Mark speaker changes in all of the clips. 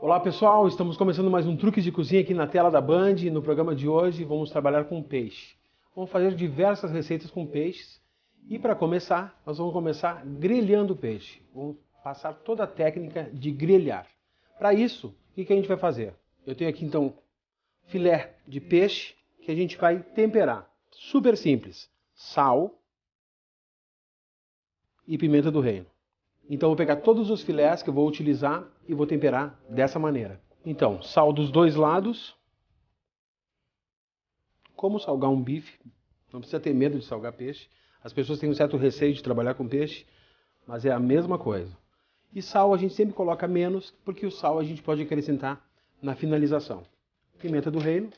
Speaker 1: Olá pessoal, estamos começando mais um Truques de Cozinha aqui na tela da Band. No programa de hoje vamos trabalhar com peixe. Vamos fazer diversas receitas com peixes e para começar, nós vamos começar grelhando o peixe. Vamos passar toda a técnica de grelhar. Para isso, o que a gente vai fazer? Eu tenho aqui então filé de peixe que a gente vai temperar. Super simples: sal e pimenta do reino. Então eu vou pegar todos os filés que eu vou utilizar e vou temperar dessa maneira. Então, sal dos dois lados. Como salgar um bife? Não precisa ter medo de salgar peixe. As pessoas têm um certo receio de trabalhar com peixe, mas é a mesma coisa. E sal a gente sempre coloca menos, porque o sal a gente pode acrescentar na finalização. Pimenta do reino.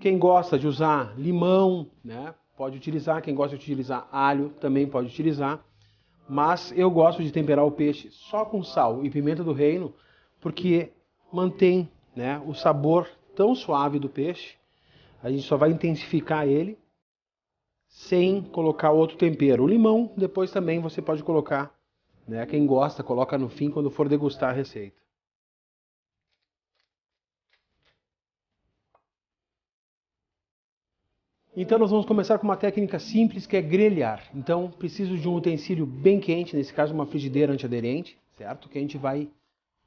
Speaker 1: Quem gosta de usar limão, né, pode utilizar. Quem gosta de utilizar alho, também pode utilizar. Mas eu gosto de temperar o peixe só com sal e pimenta do reino, porque mantém, né, o sabor tão suave do peixe. A gente só vai intensificar ele sem colocar outro tempero. O limão depois também você pode colocar, né? Quem gosta, coloca no fim quando for degustar a receita. Então nós vamos começar com uma técnica simples que é grelhar. Então preciso de um utensílio bem quente, nesse caso uma frigideira antiaderente, certo? Que a gente vai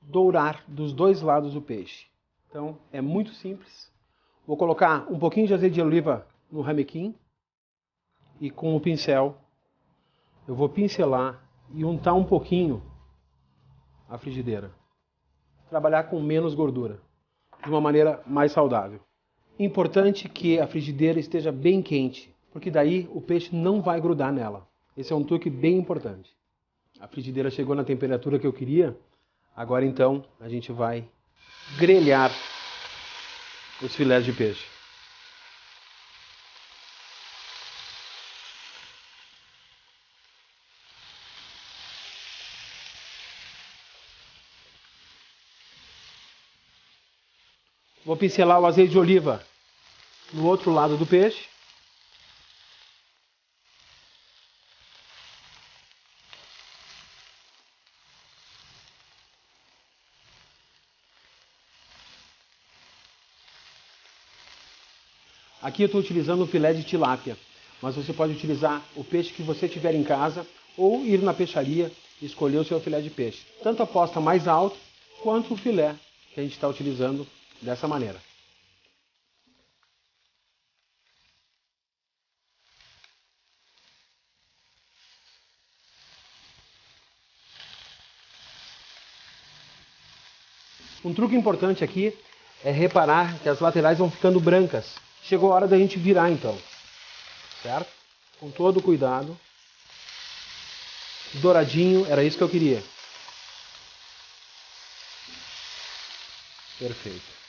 Speaker 1: dourar dos dois lados do peixe. Então é muito simples. Vou colocar um pouquinho de azeite de oliva no ramequim e com o pincel eu vou pincelar e untar um pouquinho a frigideira. Trabalhar com menos gordura, de uma maneira mais saudável. Importante que a frigideira esteja bem quente, porque daí o peixe não vai grudar nela. Esse é um truque bem importante. A frigideira chegou na temperatura que eu queria, agora então a gente vai grelhar os filés de peixe. Vou pincelar o azeite de oliva no outro lado do peixe. Aqui eu estou utilizando o filé de tilápia, mas você pode utilizar o peixe que você tiver em casa ou ir na peixaria e escolher o seu filé de peixe. Tanto a posta mais alta quanto o filé que a gente está utilizando dessa maneira. Um truque importante aqui é reparar que as laterais vão ficando brancas. Chegou a hora da gente virar então, certo? Com todo o cuidado. Douradinho, era isso que eu queria. Perfeito.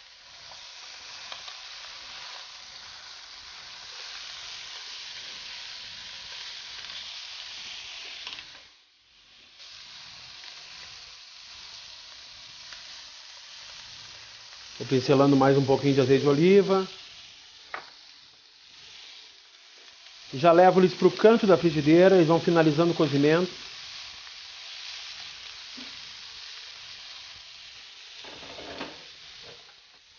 Speaker 1: Vou pincelando mais um pouquinho de azeite de oliva. Já levo eles para o canto da frigideira, eles vão finalizando o cozimento.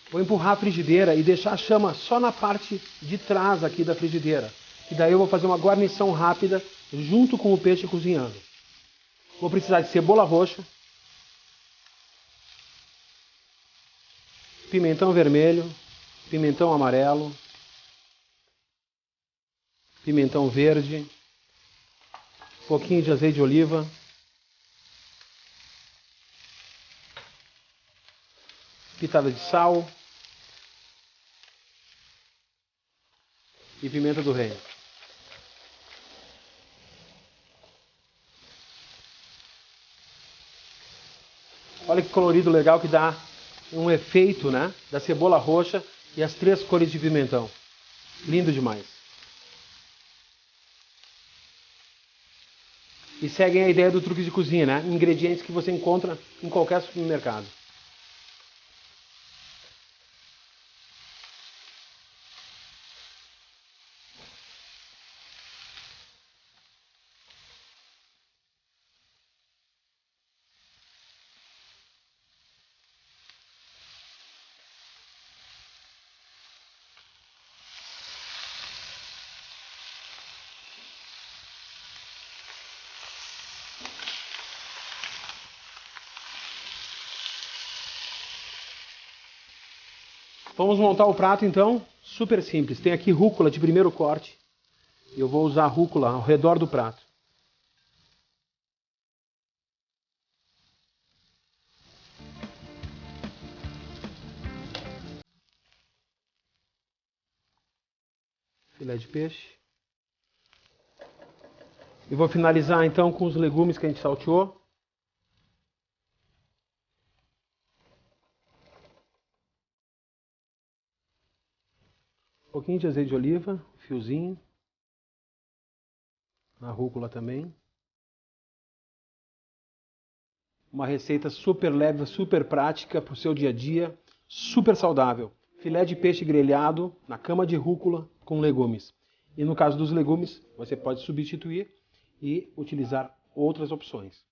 Speaker 1: Vou empurrar a frigideira e deixar a chama só na parte de trás aqui da frigideira. E daí eu vou fazer uma guarnição rápida junto com o peixe cozinhando. Vou precisar de cebola roxa, pimentão vermelho, pimentão amarelo, pimentão verde, um pouquinho de azeite de oliva, pitada de sal e pimenta do reino. Olha que colorido legal que dá um efeito, né, da cebola roxa e as três cores de pimentão. Lindo demais. E seguem a ideia do truque de cozinha, né? Ingredientes que você encontra em qualquer supermercado. Vamos montar o prato então, super simples. Tem aqui rúcula de primeiro corte. Eu vou usar a rúcula ao redor do prato. Filé de peixe. E vou finalizar então com os legumes que a gente salteou. Um pouquinho de azeite de oliva, um fiozinho. Na rúcula também. Uma receita super leve, super prática para o seu dia a dia, super saudável. Filé de peixe grelhado na cama de rúcula com legumes. E no caso dos legumes, você pode substituir e utilizar outras opções.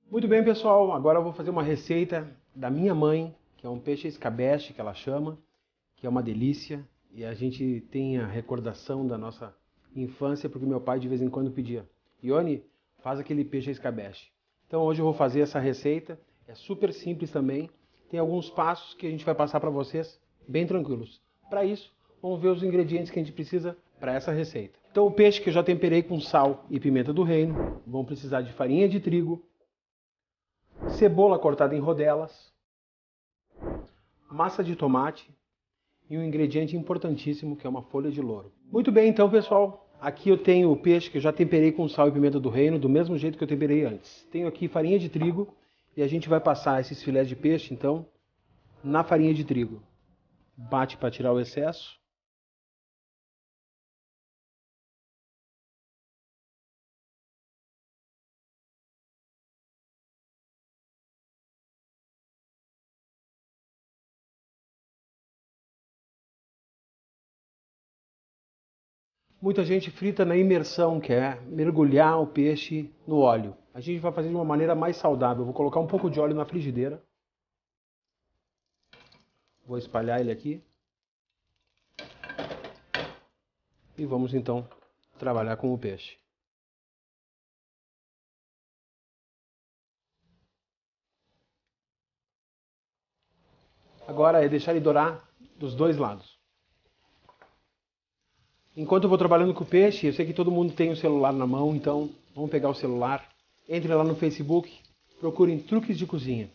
Speaker 1: Muito bem, pessoal, agora eu vou fazer uma receita da minha mãe, que é um peixe escabeche, que ela chama, que é uma delícia. E a gente tem a recordação da nossa infância, porque meu pai de vez em quando pedia: Ione, faz aquele peixe escabeche. Então hoje eu vou fazer essa receita, é super simples também. Tem alguns passos que a gente vai passar para vocês, bem tranquilos. Para isso, vamos ver os ingredientes que a gente precisa para essa receita. Então o peixe que eu já temperei com sal e pimenta do reino, vão precisar de farinha de trigo, cebola cortada em rodelas, massa de tomate, e um ingrediente importantíssimo, que é uma folha de louro. Muito bem, então, pessoal, aqui eu tenho o peixe que eu já temperei com sal e pimenta do reino, do mesmo jeito que eu temperei antes. Tenho aqui farinha de trigo e a gente vai passar esses filés de peixe, então, na farinha de trigo. Bate para tirar o excesso. Muita gente frita na imersão, que é mergulhar o peixe no óleo. A gente vai fazer de uma maneira mais saudável. Eu vou colocar um pouco de óleo na frigideira. Vou espalhar ele aqui. E vamos então trabalhar com o peixe. Agora é deixar ele dourar dos dois lados. Enquanto eu vou trabalhando com o peixe, eu sei que todo mundo tem o celular na mão, então vamos pegar o celular, entre lá no Facebook, procurem Truques de Cozinha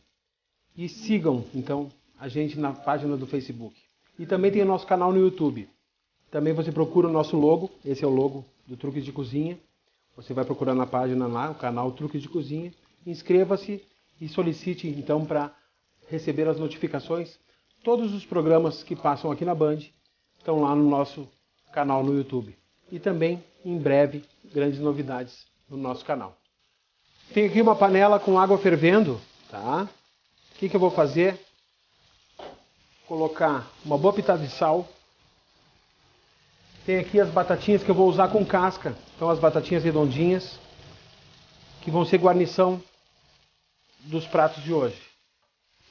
Speaker 1: e sigam então a gente na página do Facebook. E também tem o nosso canal no YouTube. Também você procura o nosso logo, esse é o logo do Truques de Cozinha. Você vai procurar na página lá, o canal Truques de Cozinha, inscreva-se e solicite então para receber as notificações. Todos os programas que passam aqui na Band estão lá no nosso canal no YouTube. E também, em breve, grandes novidades no nosso canal. Tenho aqui uma panela com água fervendo, tá? O que eu vou fazer? Colocar uma boa pitada de sal. Tem aqui as batatinhas que eu vou usar com casca. Então as batatinhas redondinhas, que vão ser guarnição dos pratos de hoje.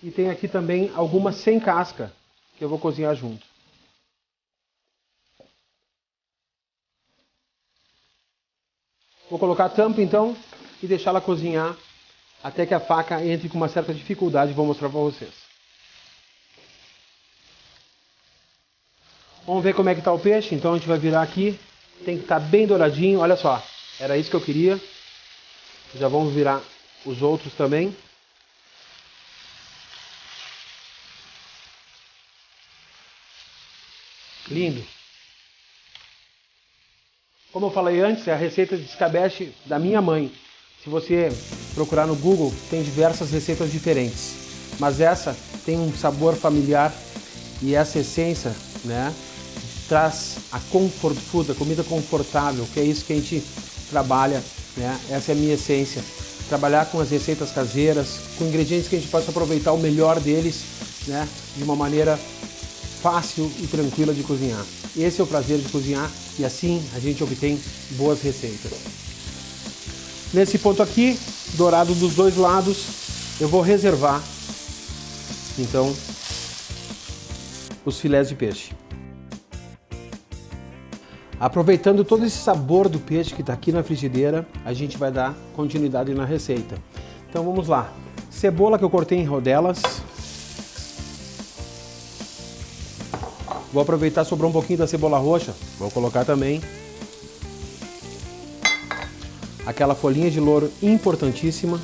Speaker 1: E tem aqui também algumas sem casca, que eu vou cozinhar junto. Vou colocar a tampa então e deixá-la cozinhar até que a faca entre com uma certa dificuldade. Vou mostrar para vocês. Vamos ver como é que está o peixe. Então a gente vai virar aqui. Tem que estar bem douradinho. Olha só, era isso que eu queria. Já vamos virar os outros também. Lindo. Como eu falei antes, é a receita de escabeche da minha mãe. Se você procurar no Google, tem diversas receitas diferentes. Mas essa tem um sabor familiar e essa essência, né, traz a comfort food, a comida confortável, que é isso que a gente trabalha, né? Essa é a minha essência. Trabalhar com as receitas caseiras, com ingredientes que a gente possa aproveitar o melhor deles, né, de uma maneira fácil e tranquila de cozinhar. Esse é o prazer de cozinhar e assim a gente obtém boas receitas. Nesse ponto aqui, dourado dos dois lados, eu vou reservar então os filés de peixe. Aproveitando todo esse sabor do peixe que está aqui na frigideira, a gente vai dar continuidade na receita. Então vamos lá. Cebola que eu cortei em rodelas. Vou aproveitar, sobrou um pouquinho da cebola roxa, vou colocar também. Aquela folhinha de louro importantíssima.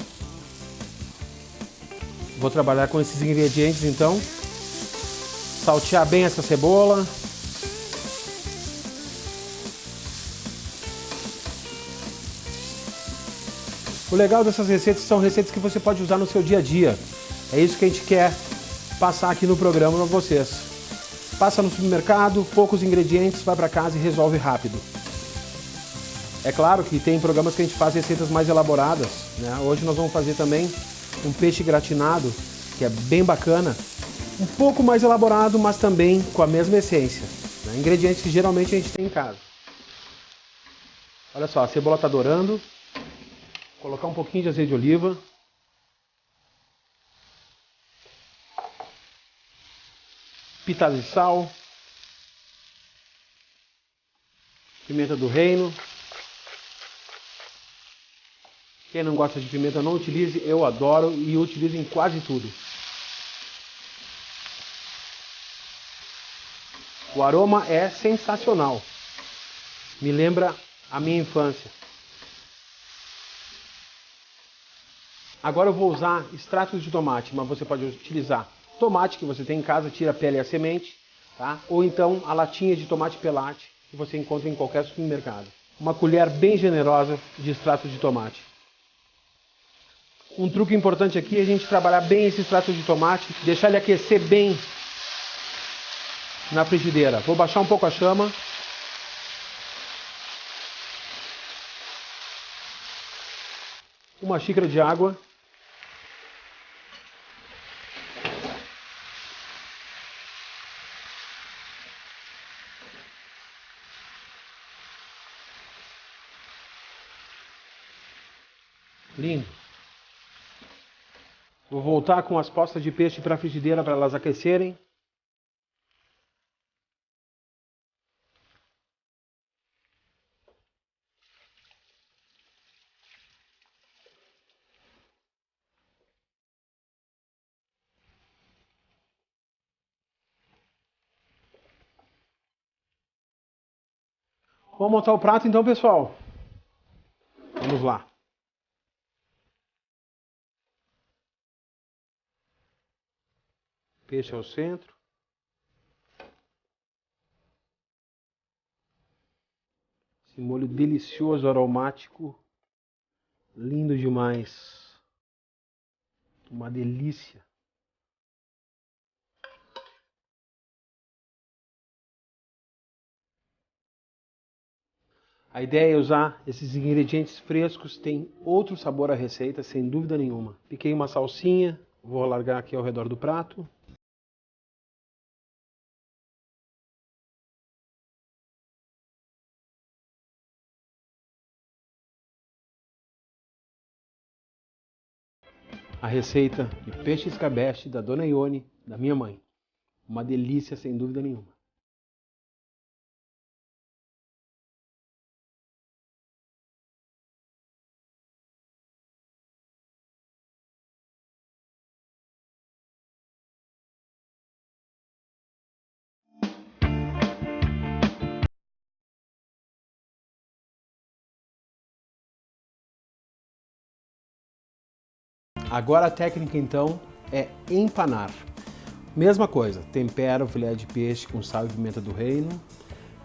Speaker 1: Vou trabalhar com esses ingredientes então. Saltear bem essa cebola. O legal dessas receitas são receitas que você pode usar no seu dia a dia. É isso que a gente quer passar aqui no programa para vocês. Passa no supermercado, poucos ingredientes, vai para casa e resolve rápido. É claro que tem programas que a gente faz receitas mais elaboradas, né? Hoje nós vamos fazer também um peixe gratinado, que é bem bacana. Um pouco mais elaborado, mas também com a mesma essência, né? Ingredientes que geralmente a gente tem em casa. Olha só, a cebola está dourando. Vou colocar um pouquinho de azeite de oliva. Pitada de sal, pimenta do reino. Quem não gosta de pimenta não utilize, eu adoro e utilizo em quase tudo. O aroma é sensacional, me lembra a minha infância. Agora eu vou usar extrato de tomate, mas você pode utilizar tomate que você tem em casa, tira a pele e a semente, tá? Ou então a latinha de tomate pelate que você encontra em qualquer supermercado. Uma colher bem generosa de extrato de tomate. Um truque importante aqui é a gente trabalhar bem esse extrato de tomate, deixar ele aquecer bem na frigideira. Vou baixar um pouco a chama. Uma xícara de água. Lindo. Vou voltar com as postas de peixe para a frigideira para elas aquecerem. Vamos montar o prato então, pessoal? Vamos lá. Peixe ao centro. Esse molho delicioso, aromático. Lindo demais. Uma delícia. A ideia é usar esses ingredientes frescos, tem outro sabor à receita, sem dúvida nenhuma. Piquei uma salsinha, vou largar aqui ao redor do prato. A receita de peixe escabeche da Dona Ione, da minha mãe. Uma delícia, sem dúvida nenhuma. Agora a técnica então é empanar. Mesma coisa, tempera o filé de peixe com sal e pimenta do reino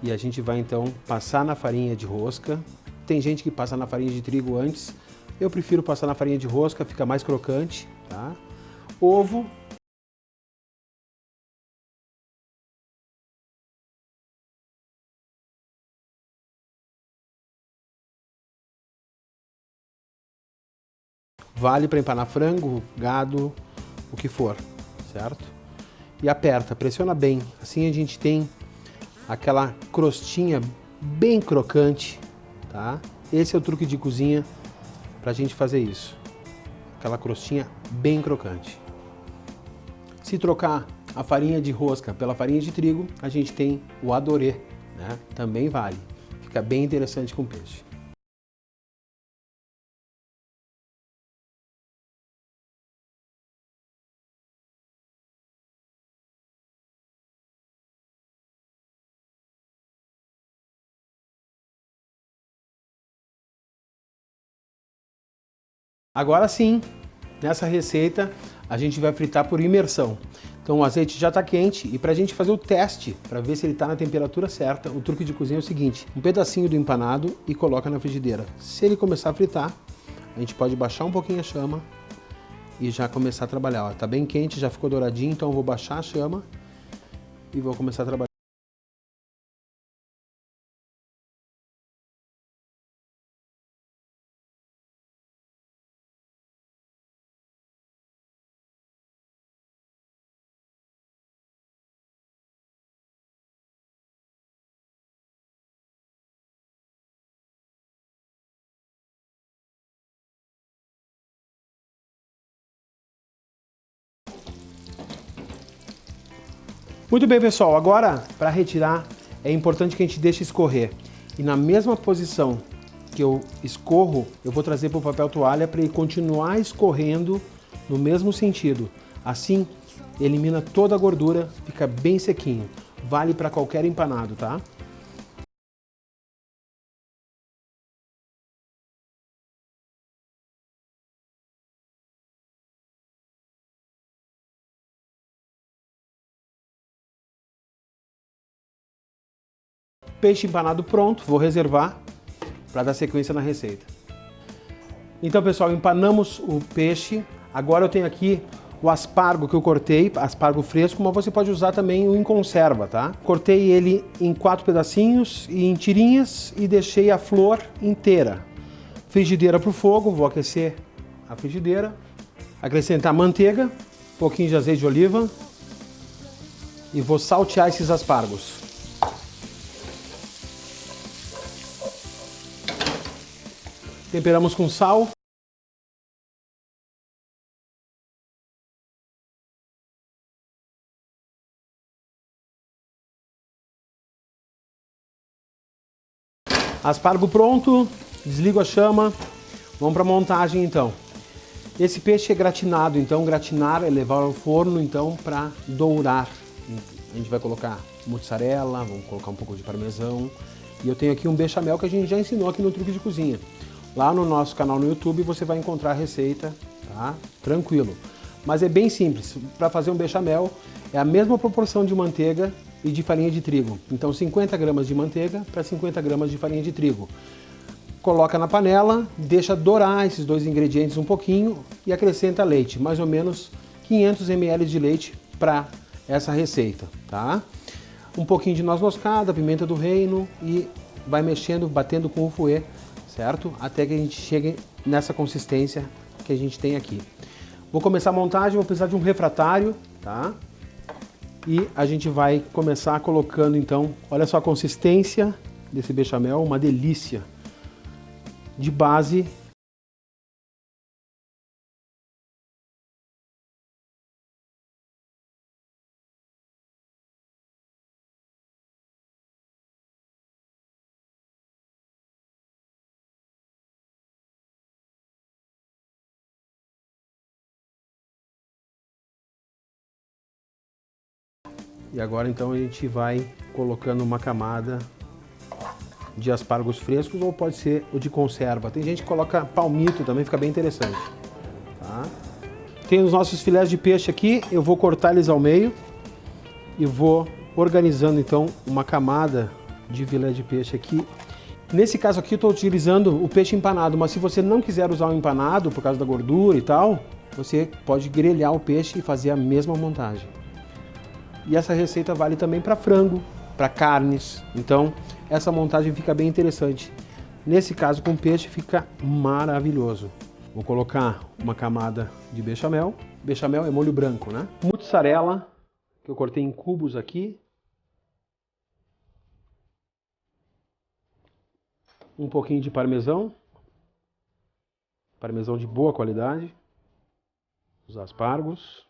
Speaker 1: e a gente vai então passar na farinha de rosca. Tem gente que passa na farinha de trigo antes, eu prefiro passar na farinha de rosca, fica mais crocante, tá? Ovo. Vale para empanar frango, gado, o que for, certo? E aperta, pressiona bem, assim a gente tem aquela crostinha bem crocante, tá? Esse é o truque de cozinha para a gente fazer isso. Aquela crostinha bem crocante. Se trocar a farinha de rosca pela farinha de trigo, a gente tem o adorê, né? Também vale. Fica bem interessante com peixe. Agora sim, nessa receita a gente vai fritar por imersão. Então o azeite já está quente e para a gente fazer o teste, para ver se ele está na temperatura certa, o truque de cozinha é o seguinte: um pedacinho do empanado e coloca na frigideira. Se ele começar a fritar, a gente pode baixar um pouquinho a chama e já começar a trabalhar. Está bem quente, já ficou douradinho, então eu vou baixar a chama e vou começar a trabalhar. Muito bem, pessoal, agora para retirar é importante que a gente deixe escorrer. E na mesma posição que eu escorro, eu vou trazer para o papel toalha para ele continuar escorrendo no mesmo sentido. Assim, elimina toda a gordura, fica bem sequinho. Vale para qualquer empanado, tá? Peixe empanado pronto, vou reservar para dar sequência na receita. Então, pessoal, empanamos o peixe. Agora eu tenho aqui o aspargo que eu cortei, aspargo fresco, mas você pode usar também o em conserva, tá? Cortei ele em 4 pedacinhos e em tirinhas e deixei a flor inteira. Frigideira para o fogo, vou aquecer a frigideira. Acrescentar manteiga, um pouquinho de azeite de oliva e vou saltear esses aspargos. Temperamos com sal. Aspargo pronto, desligo a chama, vamos para a montagem então. Esse peixe é gratinado, então gratinar é levar ao forno então para dourar. A gente vai colocar mussarela, vamos colocar um pouco de parmesão. E eu tenho aqui um bechamel que a gente já ensinou aqui no Truque de Cozinha. Lá no nosso canal no YouTube você vai encontrar a receita, tá? Tranquilo. Mas é bem simples, para fazer um bechamel é a mesma proporção de manteiga e de farinha de trigo. Então 50 gramas de manteiga para 50 gramas de farinha de trigo. Coloca na panela, deixa dourar esses dois ingredientes um pouquinho e acrescenta leite, mais ou menos 500 ml de leite para essa receita, tá? Um pouquinho de noz moscada, pimenta do reino e vai mexendo, batendo com o fouet, certo? Até que a gente chegue nessa consistência que a gente tem aqui. Vou começar a montagem, vou precisar de um refratário, tá? E a gente vai começar colocando então, olha só a consistência desse bechamel, uma delícia. De base. E agora então a gente vai colocando uma camada de aspargos frescos ou pode ser o de conserva. Tem gente que coloca palmito também, fica bem interessante. Tá? Tem os nossos filés de peixe aqui, eu vou cortar eles ao meio e vou organizando então uma camada de filé de peixe aqui. Nesse caso aqui eu estou utilizando o peixe empanado, mas se você não quiser usar o empanado por causa da gordura e tal, você pode grelhar o peixe e fazer a mesma montagem. E essa receita vale também para frango, para carnes, então essa montagem fica bem interessante. Nesse caso com peixe fica maravilhoso. Vou colocar uma camada de bechamel. Bechamel é molho branco, né? Mussarela, que eu cortei em cubos aqui. Um pouquinho de parmesão. Parmesão de boa qualidade. Os aspargos.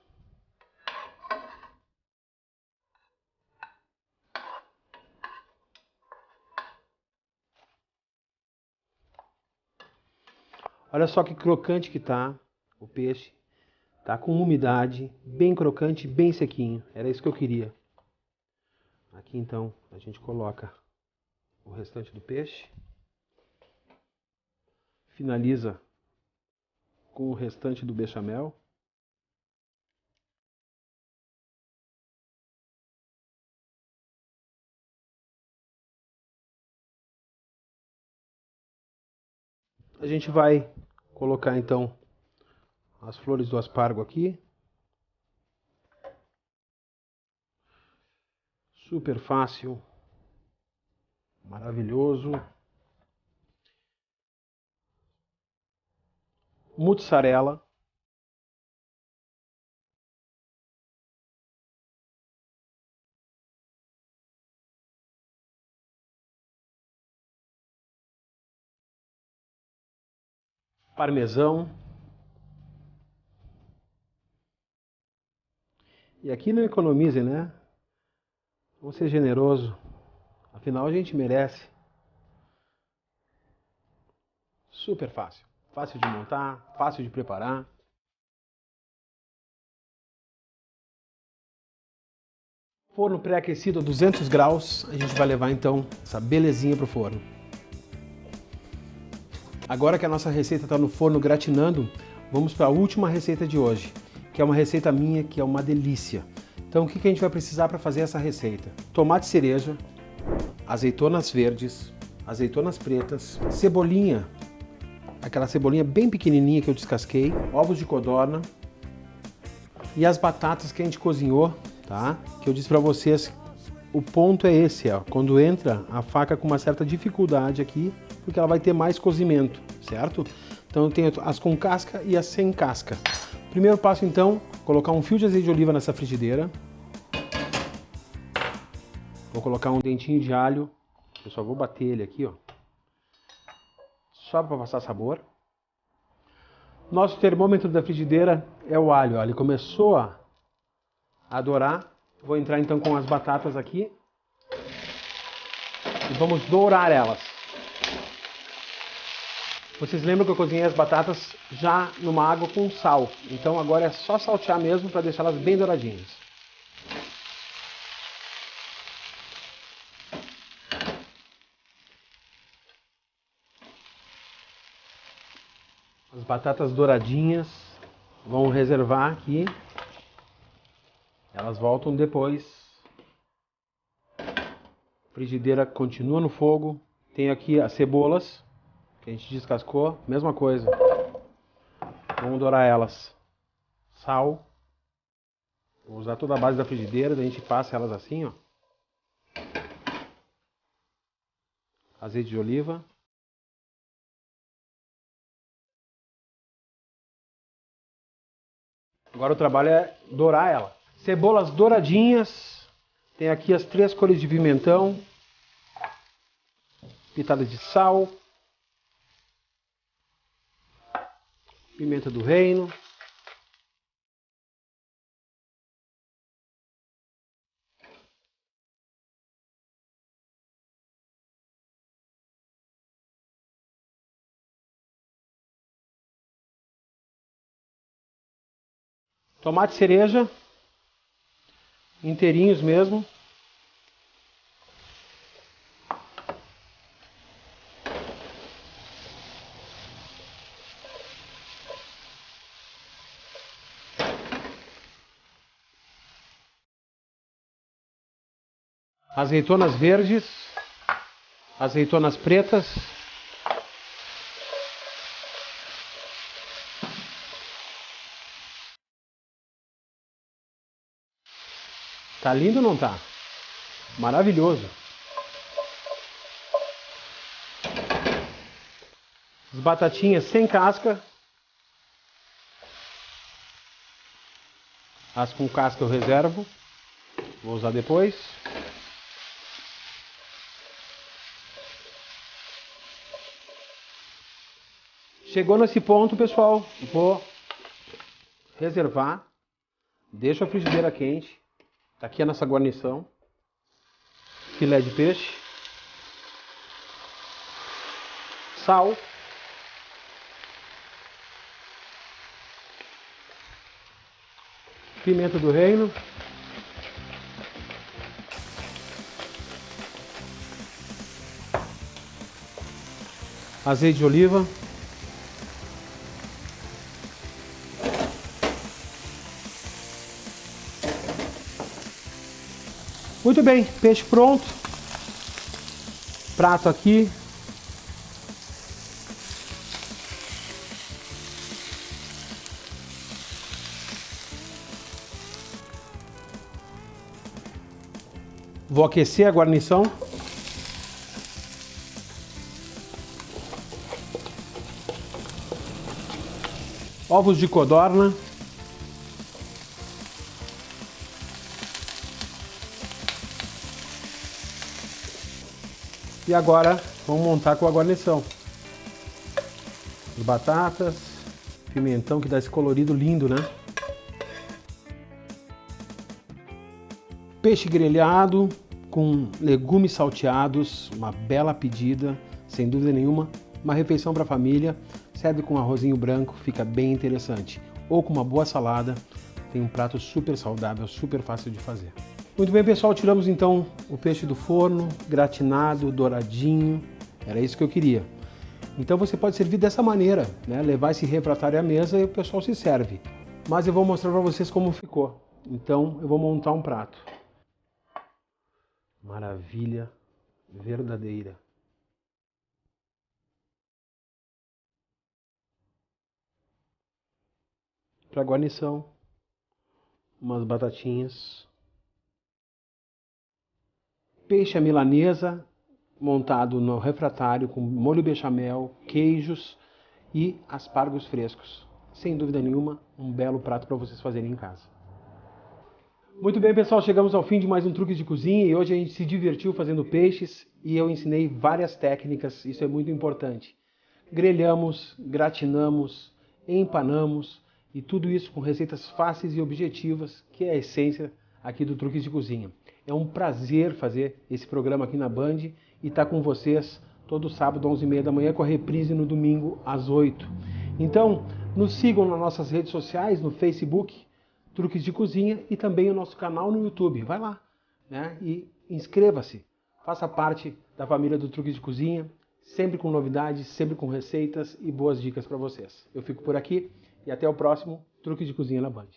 Speaker 1: Olha só que crocante que tá o peixe. Tá com umidade, bem crocante, bem sequinho. Era isso que eu queria. Aqui então a gente coloca o restante do peixe. Finaliza com o restante do bechamel. A gente vai colocar então as flores do aspargo aqui. Super fácil, maravilhoso. Mussarela. Parmesão. E aqui não economize, né? Vamos ser generoso. Afinal, a gente merece. Super fácil. Fácil de montar, fácil de preparar. Forno pré-aquecido a 200 graus. A gente vai levar então essa belezinha para o forno. Agora que a nossa receita está no forno gratinando, vamos para a última receita de hoje, que é uma receita minha, que é uma delícia. Então o que a gente vai precisar para fazer essa receita? Tomate cereja, azeitonas verdes, azeitonas pretas, cebolinha, aquela cebolinha bem pequenininha que eu descasquei, ovos de codorna e as batatas que a gente cozinhou, tá? Que eu disse para vocês, o ponto é esse, ó, quando entra a faca com uma certa dificuldade aqui, porque ela vai ter mais cozimento, certo? Então eu tenho as com casca e as sem casca. Primeiro passo então, colocar um fio de azeite de oliva nessa frigideira. Vou colocar um dentinho de alho, eu só vou bater ele aqui, ó. Só para passar sabor. Nosso termômetro da frigideira é o alho, ó. Ele começou a dourar. Vou entrar então com as batatas aqui e vamos dourar elas. Vocês lembram que eu cozinhei as batatas já numa água com sal, então agora é só saltear mesmo para deixar elas bem douradinhas. As batatas douradinhas, vão reservar aqui, elas voltam depois. A frigideira continua no fogo, tem aqui as cebolas, que a gente descascou, mesma coisa. Vamos dourar elas. Sal. Vou usar toda a base da frigideira, daí a gente passa elas assim, ó. Azeite de oliva. Agora o trabalho é dourar ela. Cebolas douradinhas. Tem aqui as 3 cores de pimentão. Pitadas de sal. Pimenta do reino. Tomate cereja. Inteirinhos mesmo. Azeitonas verdes, azeitonas pretas, tá lindo ou não tá? Maravilhoso. As batatinhas sem casca, as com casca eu reservo, vou usar depois. Chegou nesse ponto, pessoal, vou reservar, deixo a frigideira quente, tá aqui a nossa guarnição, filé de peixe, sal, pimenta do reino, azeite de oliva, Muito bem, peixe pronto. Prato aqui. Vou aquecer a guarnição. Ovos de codorna. E agora vamos montar com a guarnição. As batatas, pimentão que dá esse colorido lindo, né? Peixe grelhado com legumes salteados, uma bela pedida, sem dúvida nenhuma. Uma refeição para a família, serve com arrozinho branco, fica bem interessante. Ou com uma boa salada, tem um prato super saudável, super fácil de fazer. Muito bem, pessoal, tiramos então o peixe do forno, gratinado, douradinho, era isso que eu queria. Então você pode servir dessa maneira, né? Levar esse refratário à mesa e o pessoal se serve. Mas eu vou mostrar para vocês como ficou. Então eu vou montar um prato. Maravilha verdadeira. Para guarnição, umas batatinhas. Peixe à milanesa, montado no refratário com molho bechamel, queijos e aspargos frescos. Sem dúvida nenhuma, um belo prato para vocês fazerem em casa. Muito bem, pessoal, chegamos ao fim de mais um Truques de Cozinha e hoje a gente se divertiu fazendo peixes e eu ensinei várias técnicas, isso é muito importante. Grelhamos, gratinamos, empanamos e tudo isso com receitas fáceis e objetivas, que é a essência aqui do Truques de Cozinha. É um prazer fazer esse programa aqui na Band e estar com vocês todo sábado, 11h30 da manhã, com a reprise no domingo, às 8h. Então, nos sigam nas nossas redes sociais, no Facebook, Truques de Cozinha, e também o nosso canal no YouTube. Vai lá, né? E inscreva-se. Faça parte da família do Truques de Cozinha, sempre com novidades, sempre com receitas e boas dicas para vocês. Eu fico por aqui e até o próximo Truques de Cozinha na Band.